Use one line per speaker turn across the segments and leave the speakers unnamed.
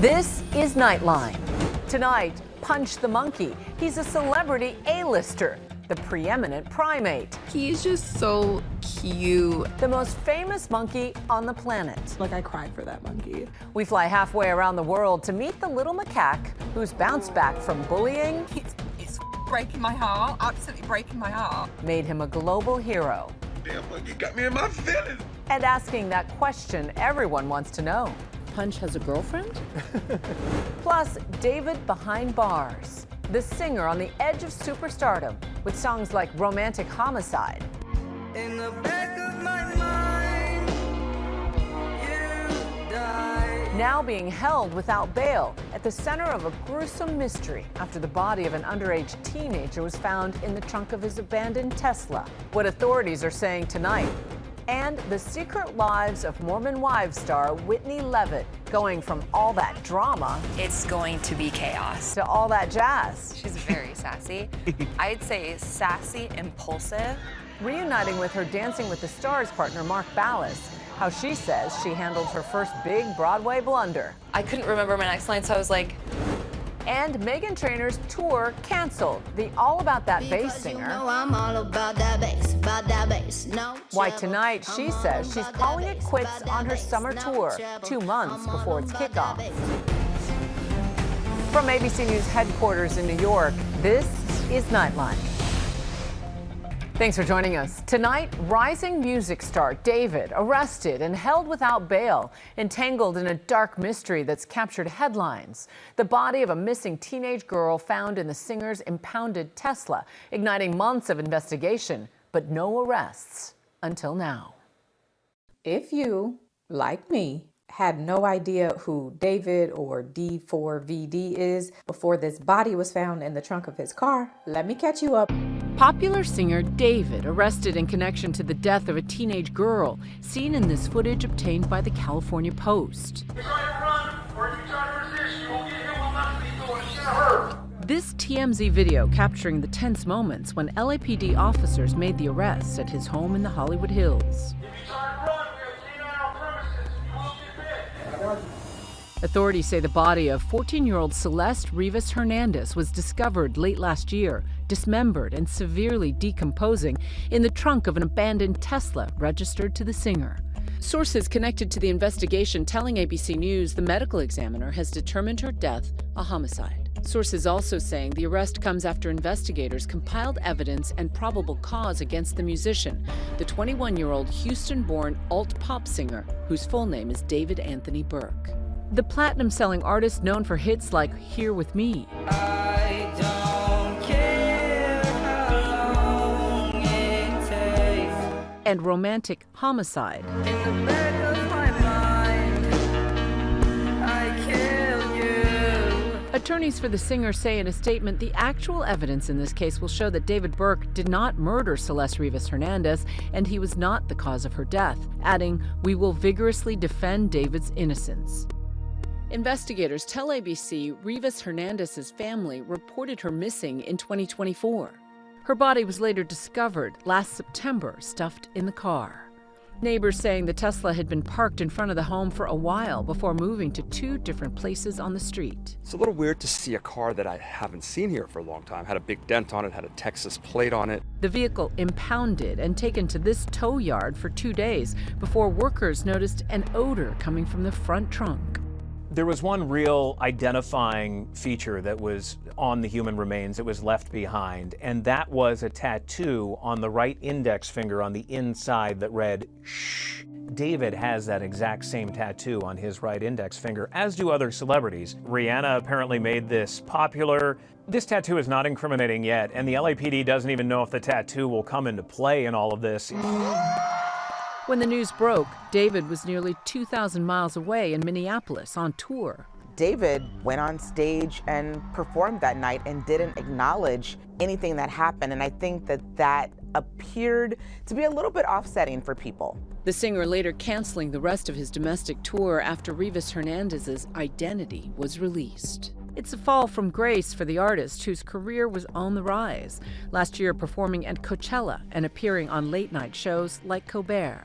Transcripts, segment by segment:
This is Nightline. Tonight, Punch the Monkey. He's a celebrity A-lister, the preeminent primate.
He's just so cute.
The most famous monkey on the planet.
Like, I cried for that monkey.
We fly halfway around the world to meet the little macaque who's bounced back from bullying.
It's breaking my heart, absolutely breaking my heart.
Made him a global hero.
Damn monkey got me in my feelings.
And asking that question everyone wants to know.
Punch has a girlfriend?
Plus, David behind bars, the singer on the edge of superstardom with songs like Romantic Homicide.
In the back of my mind, you died.
Now being held without bail at the center of a gruesome mystery after the body of an underage teenager was found in the trunk of his abandoned Tesla. What authorities are saying tonight. And the secret lives of Mormon Wives star Whitney Leavitt, going from all that drama.
It's going to be chaos.
To all that jazz.
She's very sassy. I'd say sassy, impulsive.
Reuniting with her Dancing with the Stars partner Mark Ballas, how she says she handled her first big Broadway blunder.
I couldn't remember my next line, so I was like...
And Meghan Trainor's tour canceled. The All About That Bass singer.
You know I'm all about that bass, no
Why
trouble.
tonight she says she's calling it quits on her summer tour, 2 months before its kickoff. From ABC News headquarters in New York, this is Nightline. Thanks for joining us. Tonight, rising music star David arrested and held without bail, entangled in a dark mystery that's captured headlines. The body of a missing teenage girl found in the singer's impounded Tesla, igniting months of investigation, but no arrests until now.
If you, like me, had no idea who David or D4VD is before this body was found in the trunk of his car, let me catch you up.
Popular singer David arrested in connection to the death of a teenage girl, seen in this footage obtained by the California Post. This TMZ video capturing the tense moments when LAPD officers made the arrest at his home in the Hollywood Hills. Authorities say the body of 14-year-old Celeste Rivas Hernandez was discovered late last year, dismembered and severely decomposing in the trunk of an abandoned Tesla registered to the singer. Sources connected to the investigation telling ABC News the medical examiner has determined her death a homicide. Sources also saying the arrest comes after investigators compiled evidence and probable cause against the musician, the 21-year-old Houston-born alt-pop singer whose full name is David Anthony Burke. The platinum-selling artist known for hits like Here With Me
I don't care how long it takes.
and Romantic Homicide
In the back of my mind, I killed you.
Attorneys for the singer say in a statement the actual evidence in this case will show that David Burke did not murder Celeste Rivas Hernandez and he was not the cause of her death, adding, "We will vigorously defend David's innocence." Investigators tell ABC Rivas Hernandez's family reported her missing in 2024. Her body was later discovered last September, stuffed in the car. Neighbors saying the Tesla had been parked in front of the home for a while before moving to 2 different places on the street.
It's a little weird to see a car that I haven't seen here for a long time. Had a big dent on it, had a Texas plate on it.
The vehicle impounded and taken to this tow yard for 2 days before workers noticed an odor coming from the front trunk.
There was one real identifying feature that was on the human remains that was left behind, and that was a tattoo on the right index finger on the inside that read, "Shh." David has that exact same tattoo on his right index finger, as do other celebrities. Rihanna apparently made this popular. This tattoo is not incriminating yet, and the LAPD doesn't even know if the tattoo will come into play in all of this.
When the news broke, David was nearly 2,000 miles away in Minneapolis on tour.
David went on stage and performed that night and didn't acknowledge anything that happened. And I think that appeared to be a little bit offsetting for people.
The singer later canceling the rest of his domestic tour after Rivas Hernandez's identity was released. It's a fall from grace for the artist whose career was on the rise, last year performing at Coachella and appearing on late-night shows like Colbert.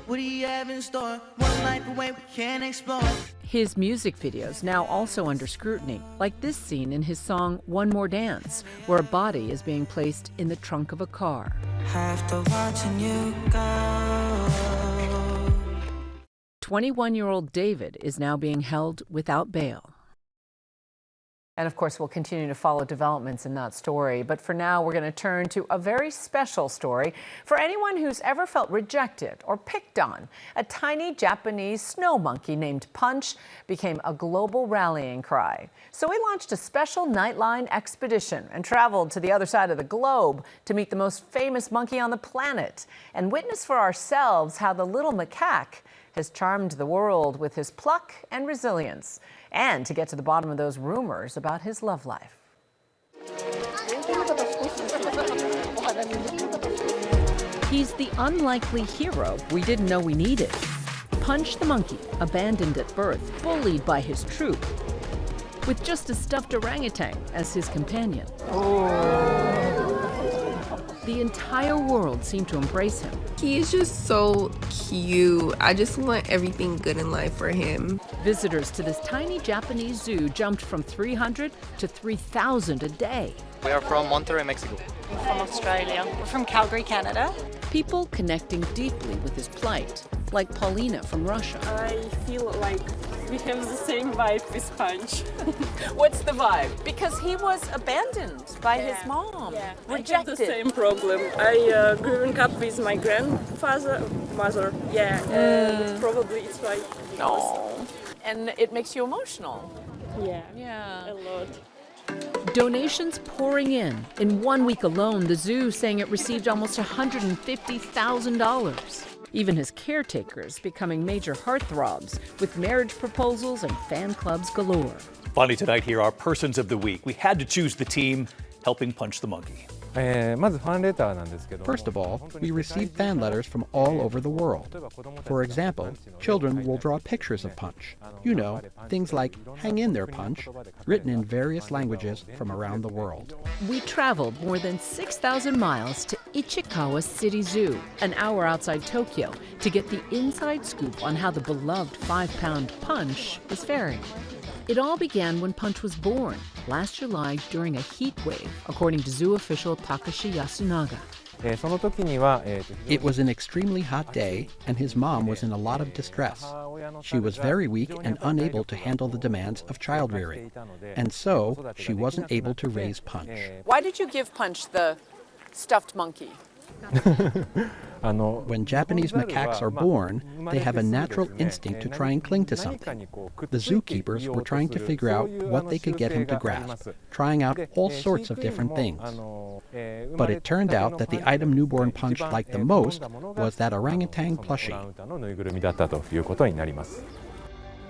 What do you have in store? One life away, we can't explore.
His music videos now also under scrutiny, like this scene in his song One More Dance, where a body is being placed in the trunk of a car.
After watching you go.
21-year-old David is now being held without bail. And of course, we'll continue to follow developments in that story. But for now, we're going to turn to a very special story for anyone who's ever felt rejected or picked on. A tiny Japanese snow monkey named Punch became a global rallying cry. So we launched a special Nightline expedition and traveled to the other side of the globe to meet the most famous monkey on the planet and witness for ourselves how the little macaque has charmed the world with his pluck and resilience, and to get to the bottom of those rumors about his love life. He's the unlikely hero we didn't know we needed. Punch the monkey, abandoned at birth, bullied by his troop, with just a stuffed orangutan as his companion. The entire world seemed to embrace him.
He is just so cute. I just want everything good in life for him.
Visitors to this tiny Japanese zoo jumped from 300 to 3,000 a day.
We are from Monterrey, Mexico.
I'm from Australia. We're from Calgary, Canada.
People connecting deeply with his plight, like Paulina from Russia.
I feel like we have the same vibe with Punch.
What's the vibe? Because he was abandoned by his mom.
Yeah.
Rejected.
I have the same problem. I grew up with my mother. Yeah, and probably it's why.
Oh, and it makes you emotional.
Yeah, a lot.
Donations pouring in. In 1 week alone, the zoo saying it received almost $150,000. Even his caretakers becoming major heartthrobs with marriage proposals and fan clubs galore.
Finally tonight here, our Persons of the Week. We had to choose the team helping Punch the monkey.
First of all, we receive fan letters from all over the world. For example, children will draw pictures of Punch. You know, things like "Hang in there, Punch," written in various languages from around the world.
We traveled more than 6,000 miles to Ichikawa City Zoo, an hour outside Tokyo, to get the inside scoop on how the beloved 5-pound Punch is faring. It all began when Punch was born, last July during a heat wave, according to zoo official Takashi Yasunaga.
It was an extremely hot day, and his mom was in a lot of distress. She was very weak and unable to handle the demands of child rearing, and so she wasn't able to raise Punch.
Why did you give Punch the stuffed monkey?
When Japanese macaques are born, they have a natural instinct to try and cling to something. The zookeepers were trying to figure out what they could get him to grasp, trying out all sorts of different things. But it turned out that the item newborn Punch liked the most was that orangutan plushie.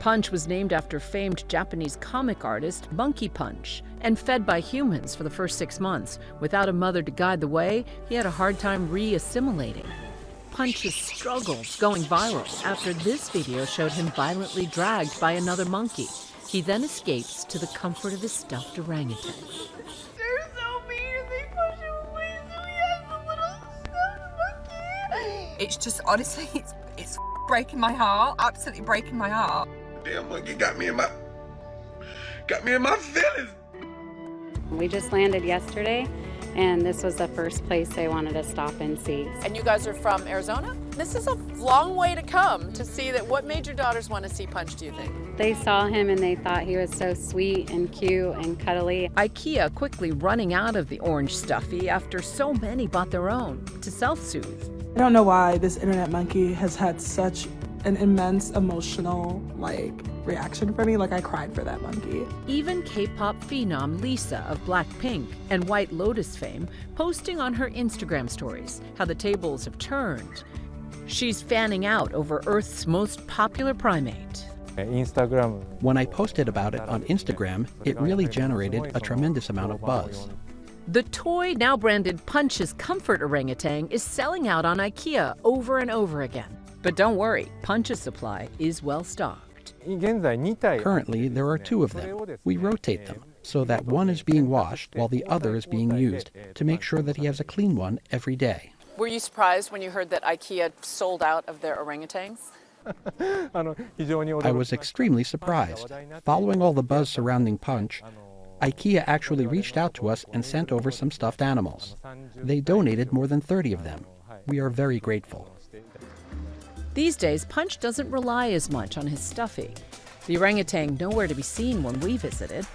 Punch was named after famed Japanese comic artist Monkey Punch and fed by humans for the first 6 months. Without a mother to guide the way, he had a hard time re-assimilating. Punch's struggles going viral after this video showed him violently dragged by another monkey. He then escapes to the comfort of his stuffed orangutan.
They're so mean. They push him away so he has a little stuffed monkey.
It's just, honestly, it's breaking my heart. Absolutely breaking my heart.
Damn monkey got me in my feelings.
We just landed yesterday, and this was the first place they wanted to stop and see.
And you guys are from Arizona? This is a long way to come to see that. What made your daughters want to see Punch, do you think?
They saw him and they thought he was so sweet and cute and cuddly.
IKEA quickly running out of the orange stuffy after so many bought their own to self-soothe.
I don't know why this internet monkey has had such an immense emotional reaction for me. I cried for that monkey.
Even K-pop phenom Lisa of Blackpink and White Lotus fame posting on her Instagram stories how the tables have turned. She's fanning out over Earth's most popular primate.
When I posted about it on Instagram, it really generated a tremendous amount of buzz.
The toy, now branded Punch's Comfort Orangutan, is selling out on IKEA over and over again. But don't worry, Punch's supply is well stocked.
Currently, there are 2 of them. We rotate them so that one is being washed while the other is being used to make sure that he has a clean one every day.
Were you surprised when you heard that IKEA sold out of their orangutans?
I was extremely surprised. Following all the buzz surrounding Punch, IKEA actually reached out to us and sent over some stuffed animals. They donated more than 30 of them. We are very grateful.
These days, Punch doesn't rely as much on his stuffy. The orangutan nowhere to be seen when we visited.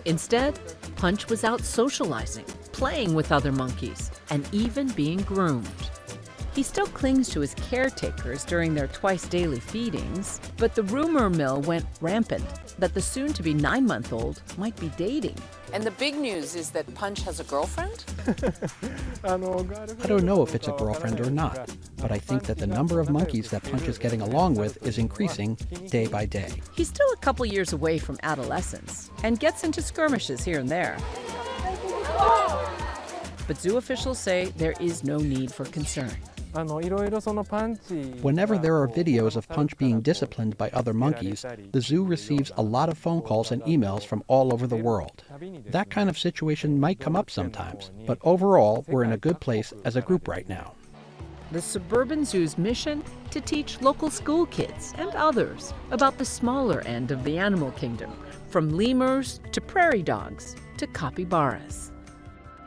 Instead, Punch was out socializing, playing with other monkeys, and even being groomed. He still clings to his caretakers during their twice-daily feedings, but the rumor mill went rampant that the soon-to-be 9-month-old might be dating.
And the big news is that Punch has a girlfriend?
I don't know if it's a girlfriend or not, but I think that the number of monkeys that Punch is getting along with is increasing day by day.
He's still a couple years away from adolescence and gets into skirmishes here and there. But zoo officials say there is no need for concern.
Whenever there are videos of Punch being disciplined by other monkeys, the zoo receives a lot of phone calls and emails from all over the world. That kind of situation might come up sometimes, but overall, we're in a good place as a group right now.
The suburban zoo's mission? To teach local school kids and others about the smaller end of the animal kingdom, from lemurs to prairie dogs to capybaras.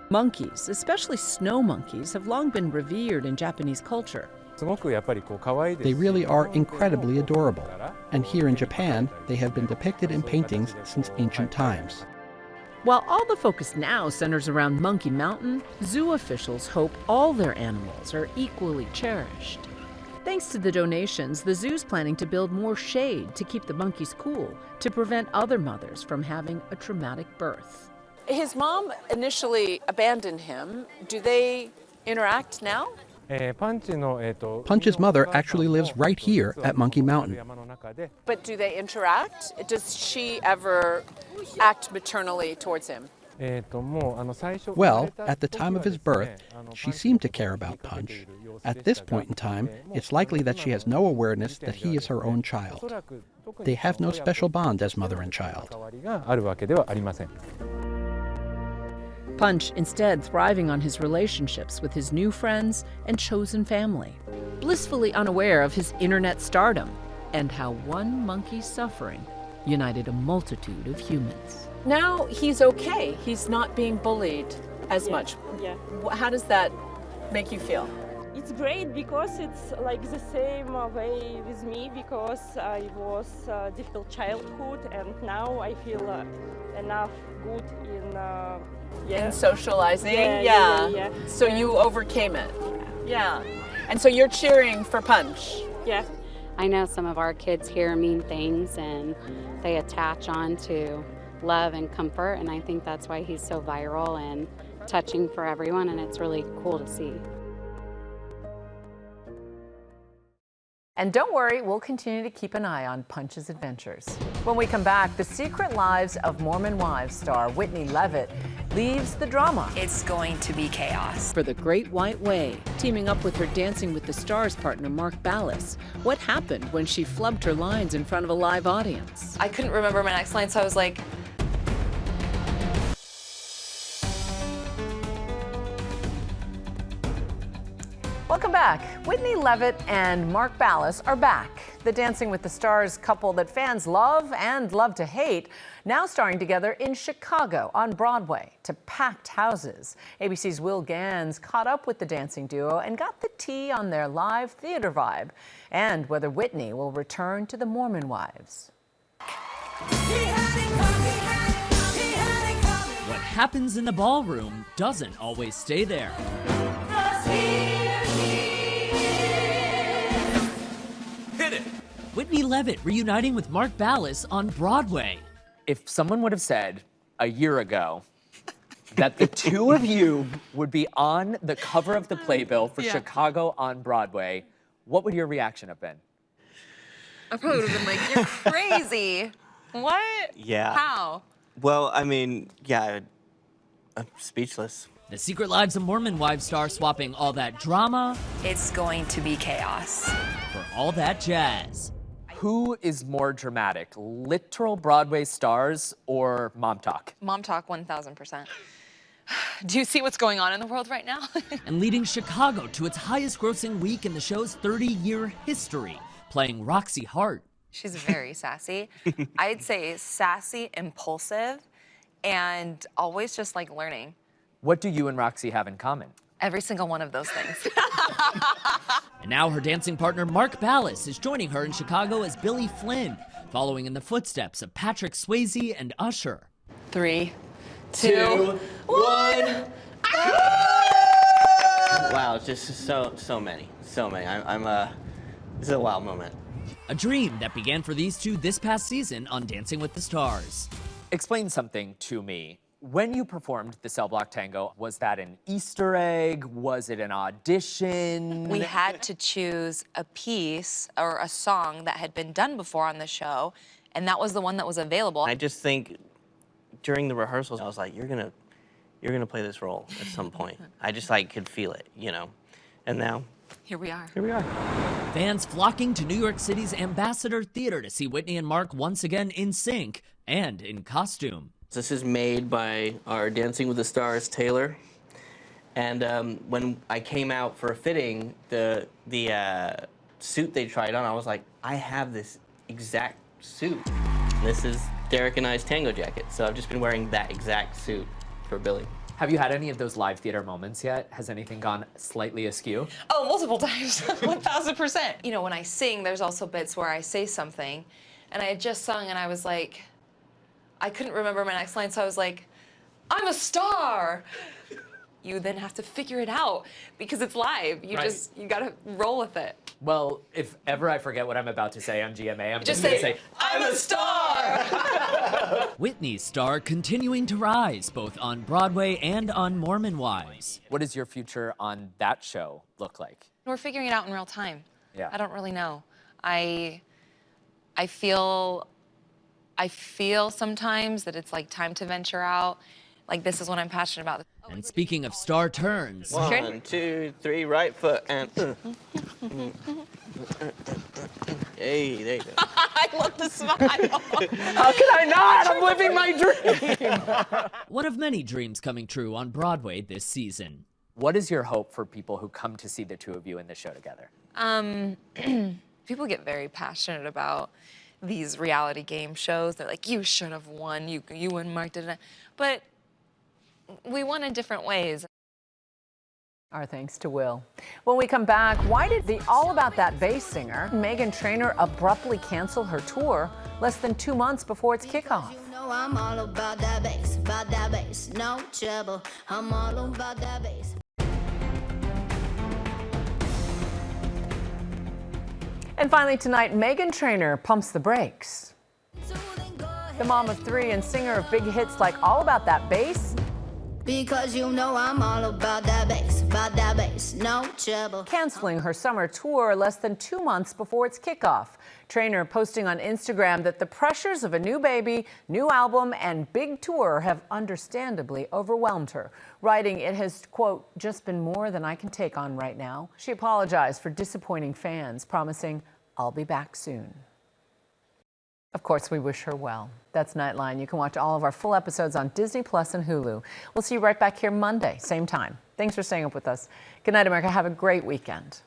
Monkeys, especially snow monkeys, have long been revered in Japanese culture.
They really are incredibly adorable. And here in Japan, they have been depicted in paintings since ancient times.
While all the focus now centers around Monkey Mountain, zoo officials hope all their animals are equally cherished. Thanks to the donations, the zoo's planning to build more shade to keep the monkeys cool, to prevent other mothers from having a traumatic birth.
His mom initially abandoned him. Do they interact now?
Punch's mother actually lives right here at Monkey Mountain.
But do they interact? Does she ever act maternally towards him?
Well, at the time of his birth, she seemed to care about Punch. At this point in time, it's likely that she has no awareness that he is her own child. They have no special bond as mother and child.
Punch instead thriving on his relationships with his new friends and chosen family, blissfully unaware of his internet stardom and how one monkey's suffering united a multitude of humans.
Now he's okay. He's not being bullied as much.
Yeah.
How does that make you feel?
It's great because it's like the same way with me, because I was a difficult childhood and now I feel enough good in
socializing.
Yeah.
So you overcame it. Yeah. And so you're cheering for Punch.
Yeah.
I know some of our kids hear mean things and they attach on to love and comfort, and I think that's why he's so viral and touching for everyone, and it's really cool to see.
And don't worry, we'll continue to keep an eye on Punch's adventures. When we come back, the secret lives of Mormon Wives star Whitney Leavitt leaves the drama.
It's going to be chaos.
For the Great White Way, teaming up with her Dancing with the Stars partner Mark Ballas. What happened when she flubbed her lines in front of a live audience?
I couldn't remember my next line, so I was like,
Welcome back. Whitney Leavitt and Mark Ballas are back. The Dancing with the Stars couple that fans love and love to hate, now starring together in Chicago on Broadway to packed houses. ABC's Will Gans caught up with the dancing duo and got the tea on their live theater vibe and whether Whitney will return to the Mormon Wives.
What happens in the ballroom doesn't always stay there.
Hit it!
Whitney Leavitt reuniting with Mark Ballas on Broadway.
If someone would have said a year ago that the two of you would be on the cover of the playbill for Chicago on Broadway, what would your reaction have been?
I probably would have been like, you're crazy. What?
Yeah.
How?
Well, I mean, yeah, I'm speechless.
The Secret Lives of Mormon Wives star swapping all that drama.
It's going to be chaos.
For all that jazz.
Who is more dramatic, literal Broadway stars or mom talk?
Mom talk 1000%.
Do you see what's going on in the world right now?
And leading Chicago to its highest grossing week in the show's 30-year history, playing Roxy Hart.
She's very sassy. I'd say sassy, impulsive, and always just like learning.
What do you and Roxy have in common?
Every single one of those things.
And now her dancing partner Mark Ballas is joining her in Chicago as Billy Flynn, following in the footsteps of Patrick Swayze and Usher.
3, 2, 1.
Wow, it's just so many. This is a wild moment.
A dream that began for these two this past season on Dancing with the Stars.
Explain something to me. When you performed the Cell Block Tango, was that an Easter egg? Was it an audition?
We had to choose a piece or a song that had been done before on the show, and that was the one that was available.
I just think during the rehearsals, I was like, you're gonna play this role at some point. I just could feel it, And now,
here we are.
Fans flocking to New York City's Ambassador Theater to see Whitney and Mark once again in sync and in costume.
this is made by our Dancing with the Stars tailor. And when I came out for a fitting, the suit they tried on, I was like, I have this exact suit. And this is Derek and I's tango jacket. So I've just been wearing that exact suit for Billy.
Have you had any of those live theater moments yet? Has anything gone slightly askew?
Oh, multiple times, 1000%. You know, when I sing, there's also bits where I say something, and I had just sung, and I was like, I couldn't remember my next line, so I was like, I'm a star. You then have to figure it out because it's live. You gotta roll with it.
Well, if ever I forget what I'm about to say on GMA, I'm just
Just
gonna say,
I'm a star!
Whitney's star continuing to rise, both on Broadway and on Mormon Wives.
What does your future on that show look like?
We're figuring it out in real time.
Yeah.
I don't really know. I feel sometimes that it's like time to venture out. Like, this is what I'm passionate about.
And speaking of star turns.
1, 2, 3, right foot, and hey, there you go.
I love the smile.
How can I not? I'm living my dream.
One of many dreams coming true on Broadway this season.
What is your hope for people who come to see the two of you in the show together?
People get very passionate about these reality game shows. They're like, you should have won. You and Mark didn't. But we won in different ways.
Our thanks to Will. When we come back, why did the All About That bass singer, Meghan Trainor, abruptly cancel her tour less than 2 months before its kickoff?
You know I'm all about that bass, no trouble. I'm all about that bass.
And finally tonight, Meghan Trainor pumps the brakes. The mom of 3 and singer of big hits like All About That Bass.
Because you know I'm all about that bass, no trouble.
Canceling her summer tour less than 2 months before its kickoff. Trainor posting on Instagram that the pressures of a new baby, new album, and big tour have understandably overwhelmed her, writing it has, quote, just been more than I can take on right now. She apologized for disappointing fans, promising, I'll be back soon. Of course, we wish her well. That's Nightline. You can watch all of our full episodes on Disney Plus and Hulu. We'll see you right back here Monday, same time. Thanks for staying up with us. Good night, America. Have a great weekend.